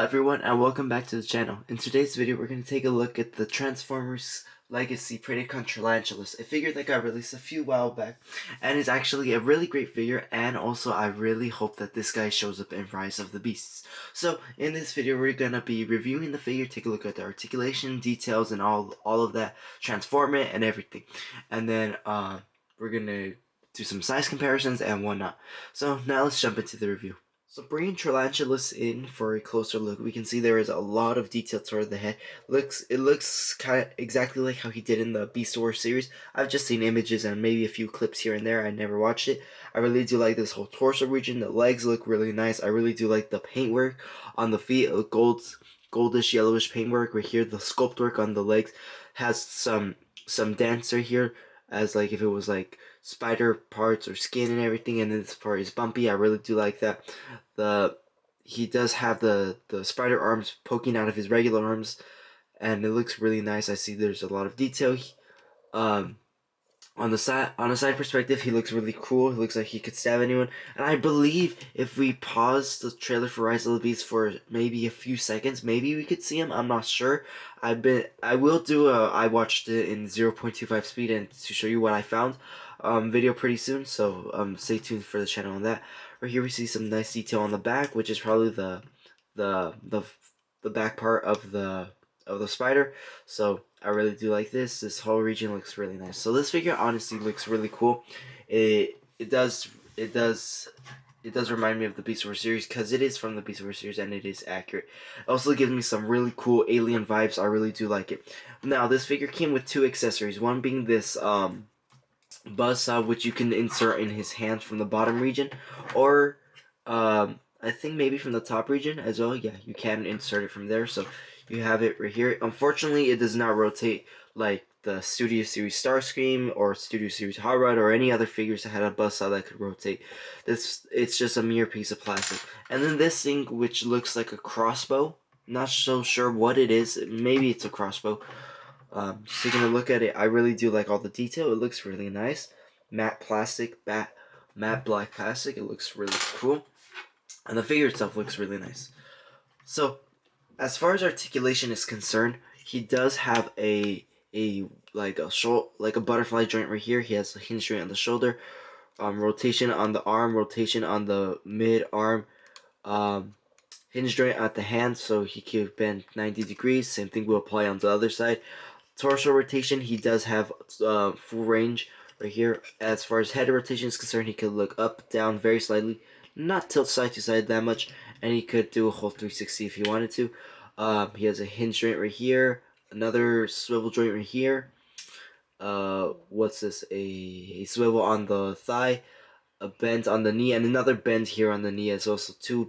everyone, and welcome back to the channel. In today's video we're going to take a look at the Transformers Legacy Predacon Tarantulas, a figure that got released a few while back and is actually a really great figure, and also I really hope that this guy shows up in Rise of the Beasts. So in this video we're going to be reviewing the figure, take a look at the articulation, details, and all of that, transform it and everything. And then we're going to do some size comparisons and whatnot. So now let's jump into the review. So bringing Tarantulas in for a closer look, we can see there is a lot of detail toward the head. It looks kind of exactly like how he did in the Beast Wars series. I've just seen images and maybe a few clips here and there. I never watched it. I really do like this whole torso region. The legs look really nice. I really do like the paintwork on the feet. Goldish yellowish paintwork right here. The sculpt work on the legs has some dancer here, as like if it was like spider parts or skin and everything, and then this part is bumpy. I really do like that. He does have the spider arms poking out of his regular arms, and it looks really nice. I see there's a lot of detail. On a side perspective, he looks really cool. He looks like he could stab anyone. And I believe if we pause the trailer for Rise of the Beast for maybe a few seconds, maybe we could see him. I'm not sure. I will do I watched it in 0.25 speed and to show you what I found video pretty soon. So stay tuned for the channel on that. Right here we see some nice detail on the back, which is probably the back part of the spider. So I really do like this. This whole region looks really nice. So this figure honestly looks really cool. It does remind me of the Beast Wars series, because it is from the Beast Wars series and it is accurate. It also gives me some really cool alien vibes. I really do like it. Now this figure came with two accessories. One being this buzzsaw, which you can insert in his hands from the bottom region, or I think maybe from the top region as well. Yeah, you can insert it from there. So you have it right here. Unfortunately, it does not rotate like the Studio Series Starscream or Studio Series Hot Rod or any other figures that had a buzzsaw that could rotate. It's just a mere piece of plastic. And then this thing, which looks like a crossbow. Not so sure what it is. Maybe it's a crossbow. Just taking a look at it, I really do like all the detail. It looks really nice. Matte plastic, matte black plastic. It looks really cool. And the figure itself looks really nice. So, as far as articulation is concerned, he does have a butterfly joint right here. He has a hinge joint on the shoulder, rotation on the arm, rotation on the mid arm, hinge joint at the hand, so he could bend 90 degrees. Same thing will apply on the other side. Torso rotation, he does have full range right here. As far as head rotation is concerned, he could look up, down very slightly, not tilt side to side that much, and he could do a whole 360 if he wanted to. He has a hinge joint right here, another swivel joint right here. What's this? A swivel on the thigh, a bend on the knee, and another bend here on the knee as well. So two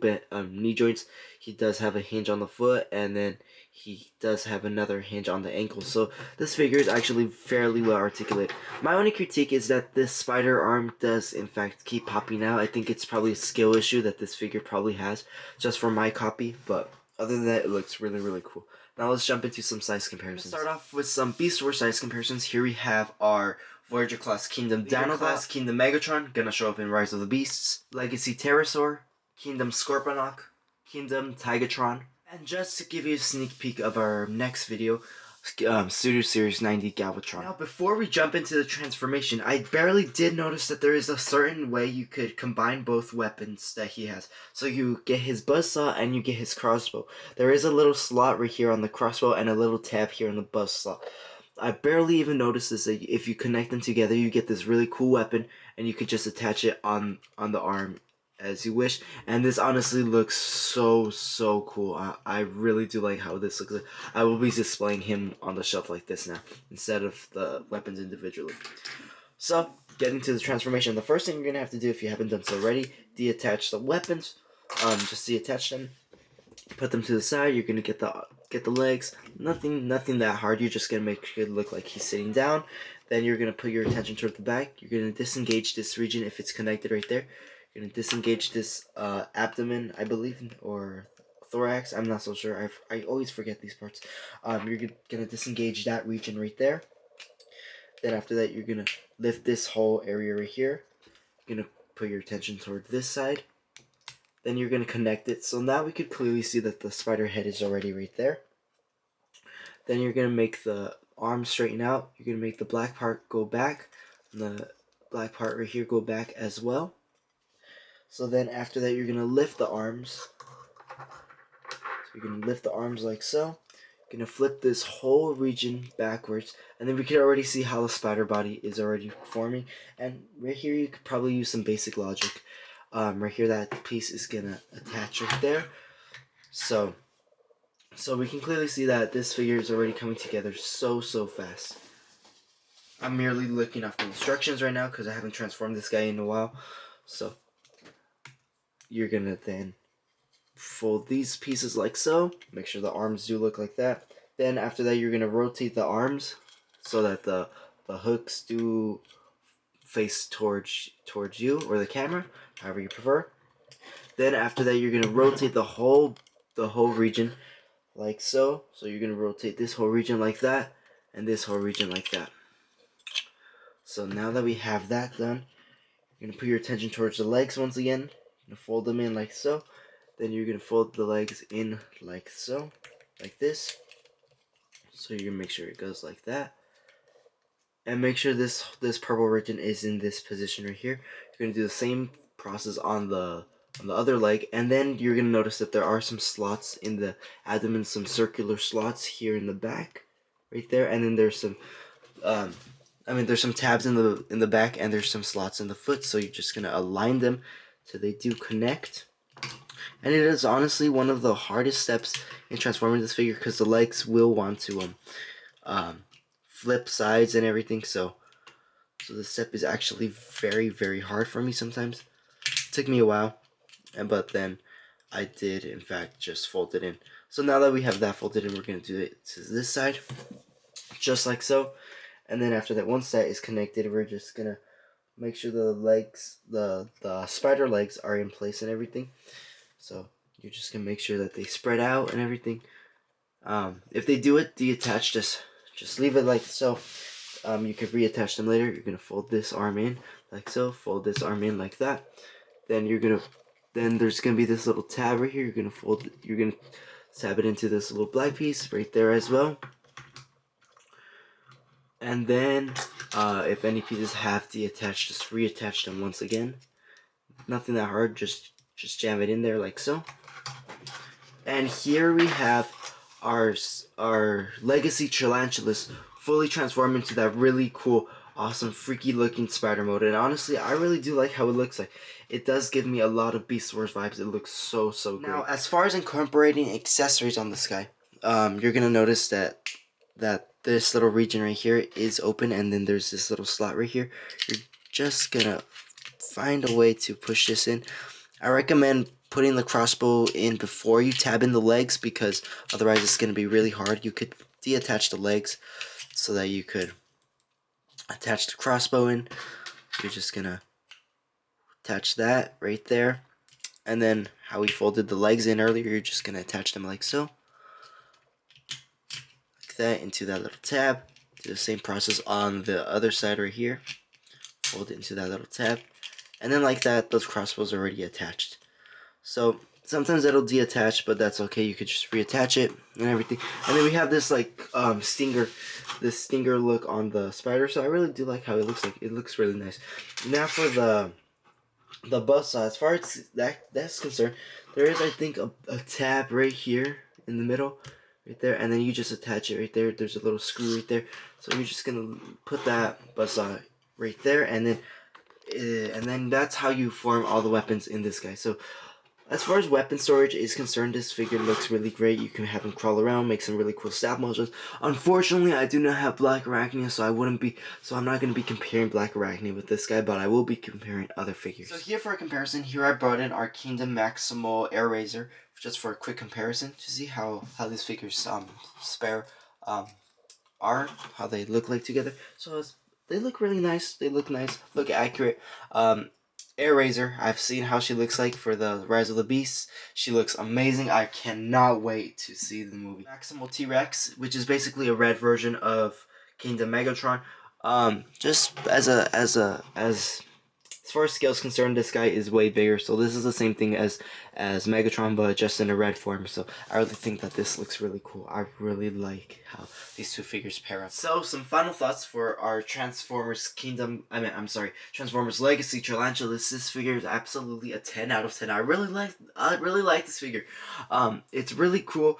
knee joints. He does have a hinge on the foot, and then he does have another hinge on the ankle. So this figure is actually fairly well articulated. My only critique is that this spider arm does in fact keep popping out. I think it's probably a skill issue that this figure probably has, just for my copy, but other than that, it looks really, really cool. Now let's jump into some size comparisons. Start off with some Beast Wars size comparisons. Here we have our Voyager Class Kingdom Dino Class, Kingdom Megatron, gonna show up in Rise of the Beasts, Legacy Pterosaur, Kingdom Scorponok, Kingdom Tigatron, and just to give you a sneak peek of our next video, Studio Series 90 Galvatron. Now before we jump into the transformation, I barely did notice that there is a certain way you could combine both weapons that he has. So you get his buzzsaw and you get his crossbow. There is a little slot right here on the crossbow and a little tab here on the buzzsaw. I barely even noticed this. That if you connect them together, you get this really cool weapon, and you could just attach it on the arm as you wish. And this honestly looks so cool. I really do like how this looks. I will be displaying him on the shelf like this now, instead of the weapons individually. So, getting to the transformation, the first thing you're gonna have to do, if you haven't done so already, deattach the weapons. Just deattach them. Put them to the side. You're gonna get the legs. Nothing that hard. You're just gonna make it look like he's sitting down. Then you're gonna put your attention toward the back. You're gonna disengage this region if it's connected right there. You're gonna disengage this abdomen, I believe, or thorax. I'm not so sure. I always forget these parts. You're gonna disengage that region right there. Then after that, you're gonna lift this whole area right here. You're gonna put your attention toward this side. Then you're going to connect it. So now we could clearly see that the spider head is already right there. Then you're going to make the arm straighten out. You're going to make the black part go back. And the black part right here go back as well. So then after that, you're going to lift the arms. So you're going to lift the arms like so. You're going to flip this whole region backwards. And then we can already see how the spider body is already forming. And right here, you could probably use some basic logic. Right here, that piece is going to attach right there. So we can clearly see that this figure is already coming together so fast. I'm merely looking off the instructions right now because I haven't transformed this guy in a while. So you're going to then fold these pieces like so. Make sure the arms do look like that. Then after that, you're going to rotate the arms so that the hooks do face towards you or the camera, however you prefer. Then after that, you're going to rotate the whole region like so. So you're going to rotate this whole region like that and this whole region like that. So now that we have that done, you're going to put your attention towards the legs once again. You're going to fold them in like so. Then you're going to fold the legs in like so, like this. So you're going to make sure it goes like that. And make sure this purple region is in this position right here. You're going to do the same process on the other leg. And then you're going to notice that there are some slots in the abdomen, some circular slots here in the back, right there. And then there's some, there's some tabs in the back, and there's some slots in the foot. So you're just going to align them so they do connect. And it is honestly one of the hardest steps in transforming this figure because the legs will want to flip sides and everything. So this step is actually very hard for me sometimes. It took me a while, but then I did in fact just fold it in. So now that we have that folded in, we're going to do it to this side, just like so. And then after that, once that is connected, we're just going to make sure the legs, the spider legs are in place and everything. So you're just going to make sure that they spread out and everything. If they do it detached, just leave it like so. You can reattach them later. You're going to fold this arm in like so. Fold this arm in like that. Then there's going to be this little tab right here. You're going to tab it into this little black piece right there as well. And then if any pieces have detached, just reattach them once again. Nothing that hard, just jam it in there like so. And here we have our legacy Tarantulas fully transformed into that really cool, awesome, freaky looking spider mode. And honestly, I really do like how it looks like. It does give me a lot of Beast Wars vibes. It looks so great. Now, as far as incorporating accessories on this guy, you're gonna notice that this little region right here is open, and then there's this little slot right here. You're just gonna find a way to push this in. I recommend putting the crossbow in before you tab in the legs, because otherwise it's going to be really hard. You could deattach the legs so that you could attach the crossbow in. You're just going to attach that right there. And then how we folded the legs in earlier, you're just going to attach them like so. Like that into that little tab. Do the same process on the other side right here. Fold it into that little tab. And then like that, those crossbows are already attached. So sometimes that'll deattach, but that's okay. You could just reattach it and everything. And then we have this like stinger look on the spider. So I really do like how it looks like. It looks really nice. Now for the bust saw, as far as that's concerned, there is, I think, a tab right here in the middle, right there, and then you just attach it right there. There's a little screw right there. So you're just gonna put that bust saw right there, and then that's how you form all the weapons in this guy. So as far as weapon storage is concerned, this figure looks really great. You can have him crawl around, make some really cool stab motions. Unfortunately, I do not have Black Arachnia, so I'm not going to be comparing Black Arachnia with this guy, but I will be comparing other figures. So here for a comparison, here I brought in our Kingdom Maximal Air Razor, just for a quick comparison to see how these figures are, how they look like together. So they look really nice. They look nice, look accurate. Air Razor, I've seen how she looks like for the Rise of the Beasts. She looks amazing. I cannot wait to see the movie. Maximal T-Rex, which is basically a red version of Kingdom Megatron. Just as As far as scale is concerned, this guy is way bigger. So this is the same thing as Megatron, but just in a red form. So I really think that this looks really cool. I really like how these two figures pair up. So some final thoughts for our Transformers Kingdom. I'm sorry, Transformers Legacy Tarantulas. This figure is absolutely a 10 out of 10. I really like this figure. It's really cool.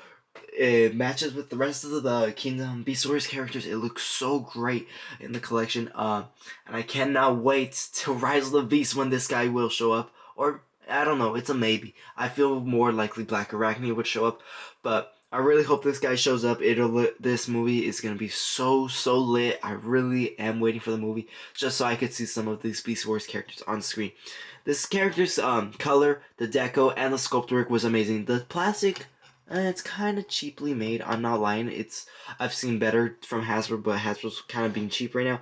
It matches with the rest of the Kingdom Beast Wars characters. It looks so great in the collection. And I cannot wait till Rise of the Beast when this guy will show up. Or I don't know, it's a maybe. I feel more likely Black Arachne would show up, but I really hope this guy shows up. This movie is gonna be so lit. I really am waiting for the movie just so I could see some of these Beast Wars characters on screen. This character's color, the deco, and the sculpt work was amazing. The plastic, it's kind of cheaply made. I'm not lying. I've seen better from Hasbro, but Hasbro's kind of being cheap right now.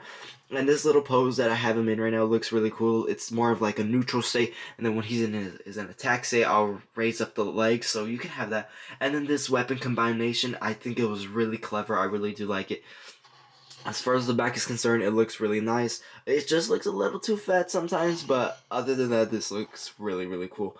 And this little pose that I have him in right now looks really cool. It's more of like a neutral state, and then when he's in an attack state, I'll raise up the legs, so you can have that. And then this weapon combination, I think it was really clever. I really do like it. As far as the back is concerned, it looks really nice. It just looks a little too fat sometimes, but other than that, this looks really cool.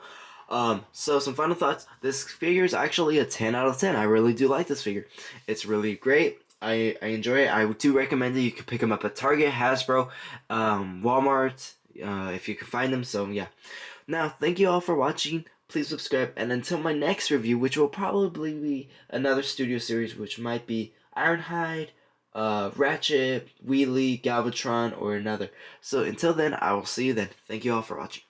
So some final thoughts. This figure is actually a 10 out of 10. I really do like this figure. It's really great. I enjoy it. I do recommend it. You can pick them up at Target, Hasbro, Walmart, if you can find them. So yeah. Now, thank you all for watching. Please subscribe, and until my next review, which will probably be another studio series, which might be Ironhide, Ratchet, Wheelie, Galvatron, or another. So until then, I will see you then. Thank you all for watching.